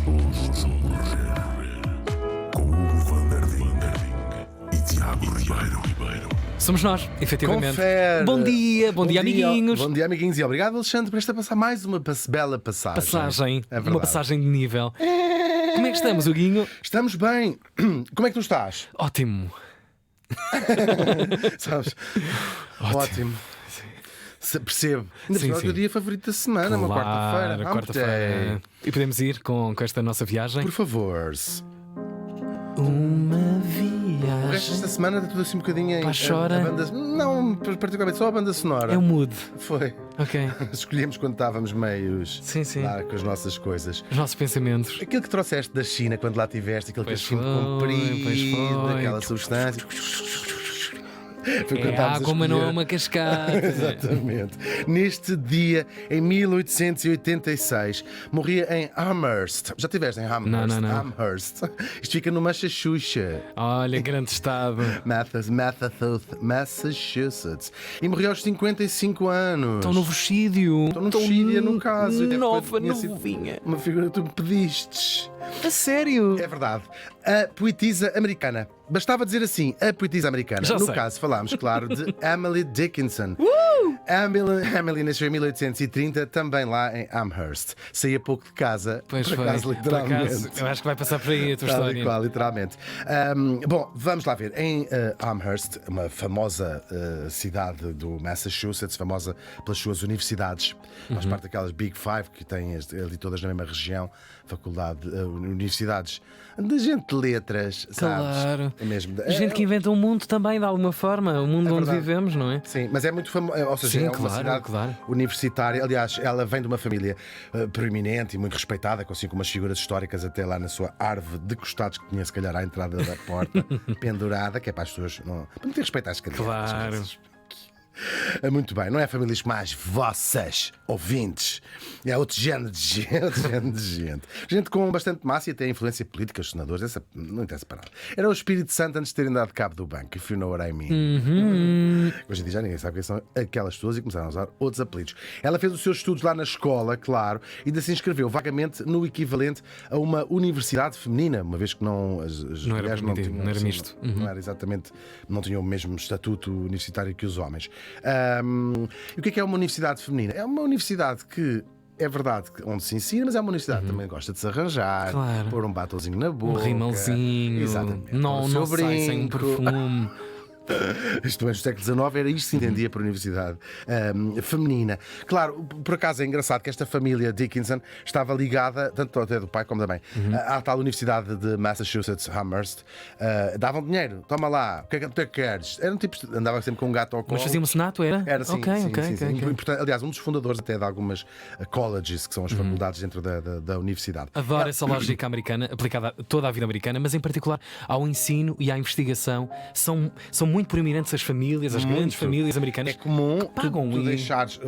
Todos a morrer. Com Hugo Van der Ding e Tiago Ribeiro. Somos nós, efetivamente. Confere. Bom dia, amiguinhos. Bom dia, amiguinhos. E obrigado, Alexandre, por esta passar mais uma bela passagem. É Uma verdade. passagem de nível. Como é que estamos, Huguinho? Estamos bem. Como é que tu estás? Ótimo. Sabes? Ótimo. Percebo. Ainda Sim, por cima é o sim. teu dia favorito da semana, uma quarta-feira. quarta-feira. E podemos ir com esta nossa viagem? Por favor. Uma O resto desta viagem. semana está tudo assim um bocadinho em. Pá, chora. a banda, não, particularmente só a banda sonora. É o mood. Foi. Ok. Escolhemos quando estávamos meios Sim. lá com as nossas coisas. Os nossos pensamentos. Aquilo que trouxeste da China quando lá estiveste, aquele Pois cachimbo foi, pois comprido, foi. aquela substância. Foi quando É estávamos a água, mas não é escolher. uma cascata. Exatamente. Neste dia, em 1886, morria em Amherst. Já estiveste em Amherst? Não. Amherst. Isto fica no Massachusetts. Olha, grande estado. Massachusetts. E morreu aos 55 anos. Tão novocídio. Estou no Chília, no caso. E deve Nova, tinha sido novinha. uma figura que tu me pedistes. A sério? É verdade. A poetisa americana. Bastava dizer assim, a poetisa americana. Já No sei. caso, falámos, claro, de Emily Dickinson. Emily nasceu em 1830, também lá em Amherst. Saía pouco de casa, Pois por foi. acaso, Por literalmente. acaso, eu acho que vai passar por aí a tua Tal e história. qual, literalmente. Bom, vamos lá ver. Em Amherst, uma famosa cidade do Massachusetts, famosa pelas suas universidades, Uhum. faz parte daquelas Big Five que têm ali todas na mesma região, universidades de gente de letras, sabes? Claro. É mesmo. Gente que inventa o mundo também, de alguma forma. O mundo onde verdade. vivemos, não é? Sim, mas é muito famosa, ou seja, Sim, é uma claro, cidade claro. universitária. Aliás, ela vem de uma família proeminente e muito respeitada, com assim com umas figuras históricas até lá na sua árvore de costados que tinha se calhar à entrada da porta, pendurada, que é para as pessoas não, para não ter respeito às crianças. Claro. Muito bem, não é famílias como as vossas ouvintes. É outro género de gente. Outro género de gente. Gente com bastante massa e até influência política, os senadores, essa não interessa para nada. Era o Espírito Santo antes de terem dado cabo do banco, if you know what I mean. Hoje em dia já ninguém sabe quem são aquelas pessoas e começaram a usar outros apelidos. Ela fez os seus estudos lá na escola, claro, e ainda se inscreveu vagamente no equivalente a uma universidade feminina, uma vez que não as Não era mulheres permitido, tinham, não era sim, misto. não era exatamente, não tinham o mesmo estatuto universitário que os homens. E o que é uma universidade feminina? É uma universidade que é verdade onde se ensina, mas é uma universidade que também gosta de se arranjar, Claro. pôr um batonzinho na Um boca. rimalzinho. Exatamente. Não, Pôr o seu não sai sem um brinco. perfume. Isto também no século XIX era isto que se entendia por universidade feminina. Claro, por acaso é engraçado que esta família Dickinson estava ligada, tanto até do pai como da mãe, à tal universidade de Massachusetts, Amherst. Davam dinheiro, toma lá, o que é que tu queres? Era um tipo, andava sempre com um gato ao colo. Mas fazia um senato, era? Era sim, Ok, sim, ok, sim, ok, sim. ok. E, portanto, aliás, um dos fundadores até de algumas colleges, que são as faculdades dentro da universidade. Adoro essa lógica americana, aplicada a toda a vida americana, mas em particular ao ensino e à investigação. São muito proeminentes as famílias, as grandes famílias É americanas. comum pagam tu e- deixares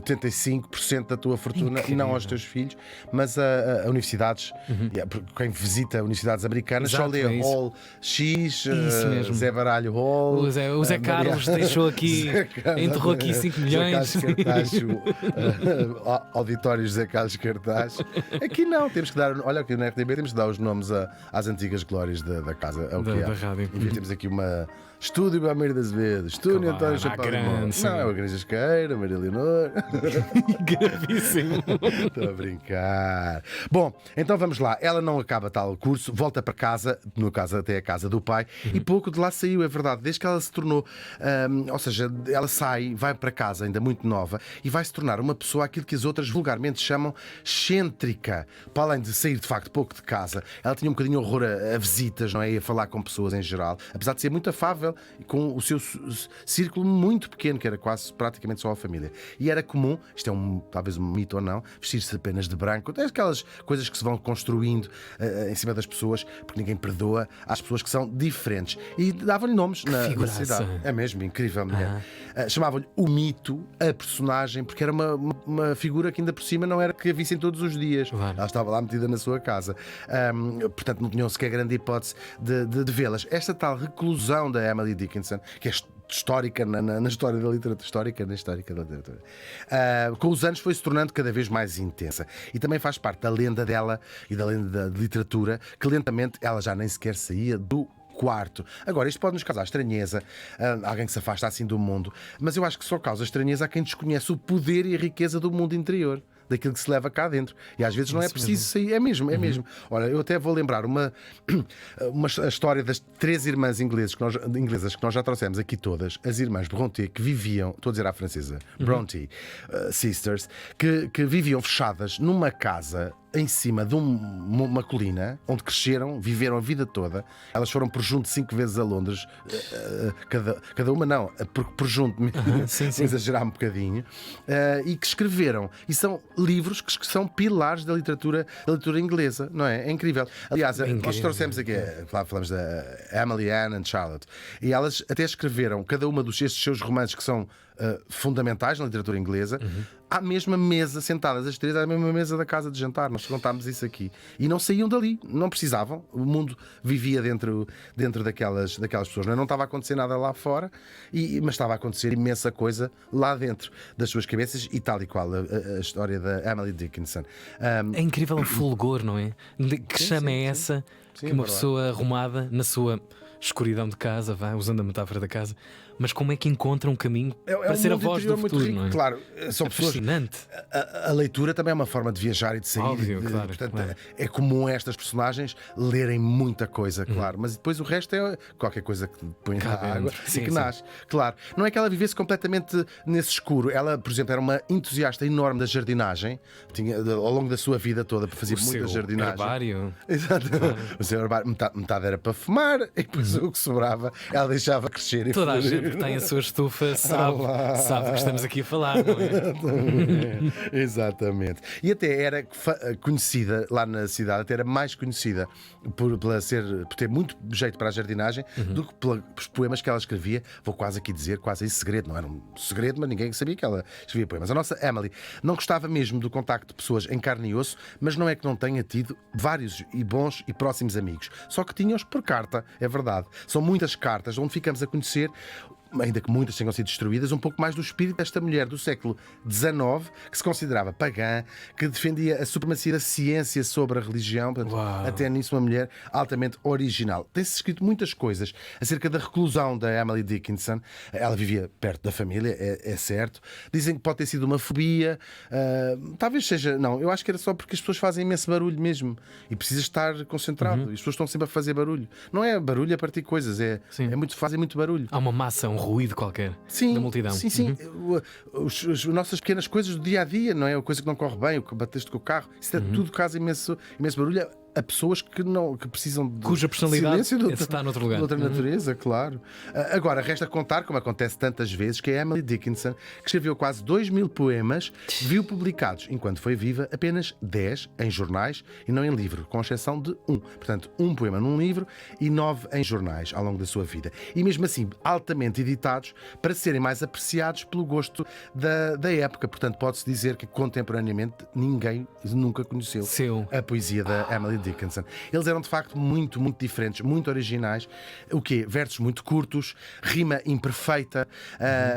85% da tua fortuna Incrível. não aos teus filhos, mas a universidades, porque quem visita universidades americanas Exato, só lê é isso. Hall X, Isso mesmo. Zé Baralho Hall. O Zé Carlos deixou aqui, Zé Carlos, enterrou aqui 5 milhões. Zé Carlos Cartaz, auditórios Zé Carlos Cartaz. Aqui não, temos que dar, olha aqui na RTB temos que dar os nomes às antigas glórias da casa. É o Da- que é. da rádio. E temos aqui uma Estúdio Belmiro das Vezes, Estúdio Claro, António à Chapada de grande, Monte. sim. Não, é o Igreja Esqueira, Maria Leonor. Gravíssimo. Estou a brincar. Bom, então vamos lá. Ela não acaba tal curso, volta para casa, no caso até a casa do pai, e pouco de lá saiu, é verdade. Desde que ela se tornou, ou seja, ela sai, vai para casa ainda muito nova e vai se tornar uma pessoa aquilo que as outras vulgarmente chamam excêntrica. Para além de sair de facto pouco de casa, ela tinha um bocadinho horror a visitas, não é? E a falar com pessoas em geral, apesar de ser muito afável e com o seu círculo muito pequeno, que era quase praticamente só a família. E era comum, isto é talvez um mito ou não, vestir-se apenas de branco. Até aquelas coisas que se vão construindo em cima das pessoas, porque ninguém perdoa às pessoas que são diferentes. E davam-lhe nomes na figuraça. cidade. É mesmo, incrível, mulher. Chamavam-lhe o mito, a personagem, porque era uma figura que ainda por cima não era que a vissem todos os dias. Claro. Ela estava lá metida na sua casa. Portanto, não tinham sequer grande hipótese de vê-las. Esta tal reclusão da Emily Dickinson, que é histórica na história da literatura. Histórica na histórica da literatura. Com os anos foi-se tornando cada vez mais intensa. E também faz parte da lenda dela e da lenda da literatura, que lentamente ela já nem sequer saía do quarto. Agora, isto pode nos causar estranheza, alguém que se afasta assim do mundo, mas eu acho que só causa estranheza a quem desconhece o poder e a riqueza do mundo interior, daquilo que se leva cá dentro. E às vezes não é preciso sair. É mesmo, é mesmo. Olha, eu até vou lembrar a história das 3 irmãs inglesas que nós já trouxemos aqui todas, as irmãs Brontë, que viviam, estou a dizer à francesa, Brontë Sisters, que viviam fechadas numa casa em cima de uma colina onde cresceram, viveram a vida toda. Elas foram por junto 5 vezes a Londres, cada uma não, por junto, sim. vou exagerar um bocadinho, e que escreveram. E são livros que são pilares da literatura inglesa, não é? É incrível. Aliás, nós trouxemos aqui, falamos da Emily, Anne e Charlotte, e elas até escreveram cada uma destes seus romances que são fundamentais na literatura inglesa, à mesma mesa, sentadas as 3 à mesma mesa da casa de jantar. Nós contámos isso aqui. E não saíam dali, não precisavam. O mundo vivia dentro daquelas pessoas. Não estava a acontecer nada lá fora, mas estava a acontecer imensa coisa lá dentro das suas cabeças, e tal e qual a história da Emily Dickinson. É incrível o fulgor, não é? Que chama é essa que uma pessoa arrumada na sua escuridão de casa, usando a metáfora da casa, mas como é que encontra um caminho para ser a voz do futuro, rico, não é? Claro, são pessoas. Fascinante. A leitura também é uma forma de viajar e de sair. Óbvio, claro, portanto, claro. é comum estas personagens lerem muita coisa, claro, mas depois o resto é qualquer coisa que põe na água Sim, e que sim. nasce. Claro, não é que ela vivesse completamente nesse escuro. Ela, por exemplo, era uma entusiasta enorme da jardinagem, ao longo da sua vida toda, fazia O muita seu jardinagem. herbário. Exato. O seu herbário, metade era para fumar, e depois o que sobrava ela deixava crescer e Toda a florir. gente que tem a sua estufa sabe que estamos aqui a falar, não é? Exatamente. E até era conhecida lá na cidade, até era mais conhecida por ter muito jeito para a jardinagem do que pelos poemas que ela escrevia. Vou quase aqui dizer, quase em segredo. Não era um segredo, mas ninguém sabia que ela escrevia poemas. A nossa Emily não gostava mesmo do contacto de pessoas em carne e osso, mas não é que não tenha tido vários e bons e próximos amigos. Só que tinha-os por carta, é verdade. São muitas cartas onde ficamos a conhecer, ainda que muitas tenham sido destruídas, um pouco mais do espírito desta mulher do século XIX, que se considerava pagã, que defendia a supremacia da ciência sobre a religião. Portanto, até nisso uma mulher altamente original. Tem-se escrito muitas coisas acerca da reclusão da Emily Dickinson. Ela vivia perto da família, é certo. Dizem que pode ter sido uma fobia. Talvez seja... Não, eu acho que era só porque as pessoas fazem imenso barulho mesmo, e precisa estar concentrado. E as pessoas estão sempre a fazer barulho. Não é barulho a partir de coisas, fazem muito barulho. Há uma massa, um ruído qualquer da multidão. Sim. As nossas pequenas coisas do dia a dia, não é? A coisa que não corre bem, o que bateste com o carro, isso é tudo causa imenso barulho a pessoas que precisam de cuja personalidade silêncio está noutro lugar. de outra natureza, claro. Agora, resta contar, como acontece tantas vezes, que a Emily Dickinson, que escreveu quase 2000 poemas, viu publicados, enquanto foi viva, apenas 10 em jornais e não em livro, com exceção de 1. Portanto, 1 poema num livro e 9 em jornais ao longo da sua vida. E mesmo assim, altamente editados para serem mais apreciados pelo gosto da época. Portanto, pode-se dizer que contemporaneamente ninguém nunca conheceu a poesia da Emily Dickinson. Eles eram de facto muito, muito diferentes, muito originais. O quê? Versos muito curtos, rima imperfeita,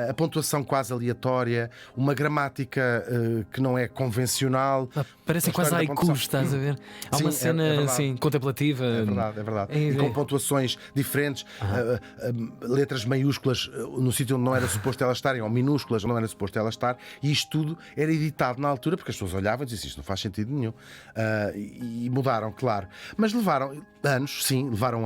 a pontuação quase aleatória, uma gramática que não é convencional. Parecem quase haikus, estás a ver? Há uma cena assim, contemplativa. É verdade. E com pontuações diferentes, letras maiúsculas no sítio onde não era suposto elas estarem, ou minúsculas onde não era suposto elas estar, e isto tudo era editado na altura porque as pessoas olhavam e diziam: isto não faz sentido nenhum. E mudaram, claro. Mas levaram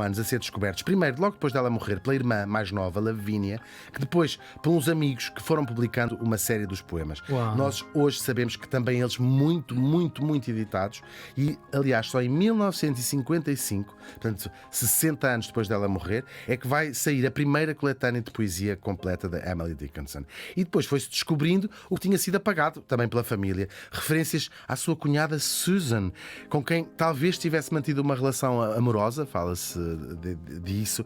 anos a ser descobertos. Primeiro, logo depois dela morrer, pela irmã mais nova, Lavínia, que depois, por uns amigos que foram publicando uma série dos poemas. Nós hoje sabemos que também eles muito, muito, muito editados, e aliás só em 1955, portanto 60 anos depois dela morrer, é que vai sair a primeira coletânea de poesia completa da Emily Dickinson. E depois foi-se descobrindo o que tinha sido apagado também pela família, referências à sua cunhada Susan, com quem talvez talvez tivesse mantido uma relação amorosa, fala-se disso.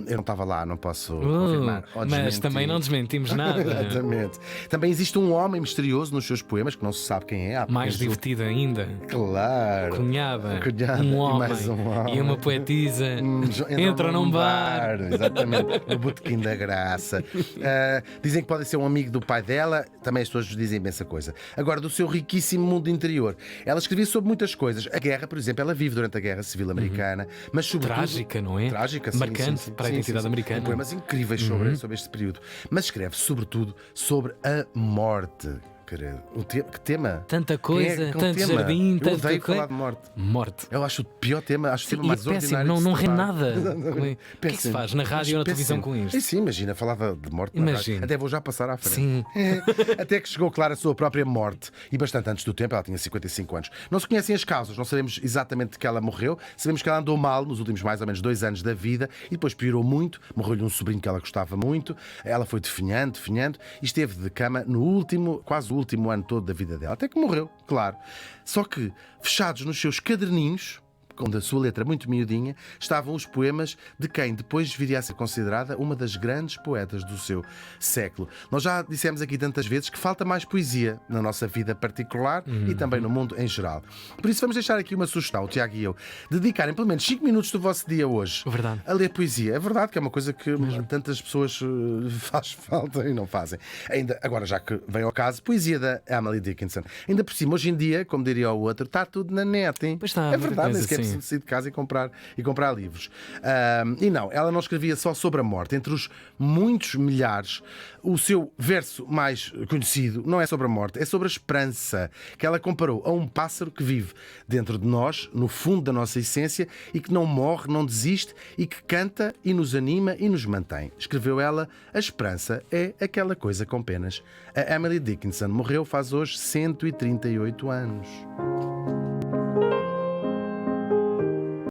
Eu não estava lá, não posso confirmar. Ou Mas desmentir. também não desmentimos nada. Exatamente. Também existe um homem misterioso nos seus poemas, que não se sabe quem é. Há Mais apenas divertido ainda. Claro. Cunhada, Cunhada, um e homem mais um homem. e uma poetisa entram num bar. Exatamente, no Botequim da Graça. Dizem que pode ser um amigo do pai dela, também as pessoas dizem imensa coisa. Agora, do seu riquíssimo mundo interior. Ela escrevia sobre muitas coisas. A guerra, por exemplo, ela vive durante a Guerra Civil Americana, mas sobretudo... Trágica, não é? Trágica, sim, Marcante sim, sim. para a identidade americana. Tem poemas incríveis sobre este período. Mas escreve, sobretudo, sobre a morte. Que tema? Tanta coisa, com tanto tema? jardim, Eu tanto odeio coisa. falar de morte. Morte. Eu acho o pior tema, acho o tema E é mais péssimo, ordinário. não de se rende falar. nada. O que é que se faz na rádio ou na televisão com isto? Sim, imagina, falava de morte na Imagina. rádio. Até vou já passar à frente. Sim. Até que chegou, claro, a sua própria morte. E bastante antes do tempo, ela tinha 55 anos. Não se conhecem as causas, não sabemos exatamente que ela morreu. Sabemos que ela andou mal nos últimos mais ou menos 2 anos da vida e depois piorou muito. Morreu-lhe um sobrinho que ela gostava muito. Ela foi definhando e esteve de cama no último, quase o último ano todo da vida dela. Até que morreu, claro. Só que, fechados nos seus caderninhos, com a sua letra muito miudinha, estavam os poemas de quem depois viria a ser considerada uma das grandes poetas do seu século. Nós já dissemos aqui tantas vezes que falta mais poesia na nossa vida particular e também no mundo em geral. Por isso vamos deixar aqui uma sugestão, o Tiago e eu, dedicarem pelo menos 5 minutos do vosso dia hoje Verdade. a ler poesia. É verdade que é uma coisa que tantas pessoas faz falta e não fazem. Ainda, agora, já que veio ao caso, poesia da Emily Dickinson. Ainda por cima, hoje em dia, como diria o outro, está tudo na net, hein? Pois está, É verdade, nem coisa sequer assim. preciso sair de casa e comprar livros. E não, ela não escrevia só sobre a morte. Entre os muitos milhares, o seu verso mais conhecido não é sobre a morte, é sobre a esperança, que ela comparou a um pássaro que vive dentro de nós, no fundo da nossa essência, e que não morre, não desiste, e que canta e nos anima e nos mantém. Escreveu ela: a esperança é aquela coisa com penas. A Emily Dickinson morreu faz hoje 138 anos.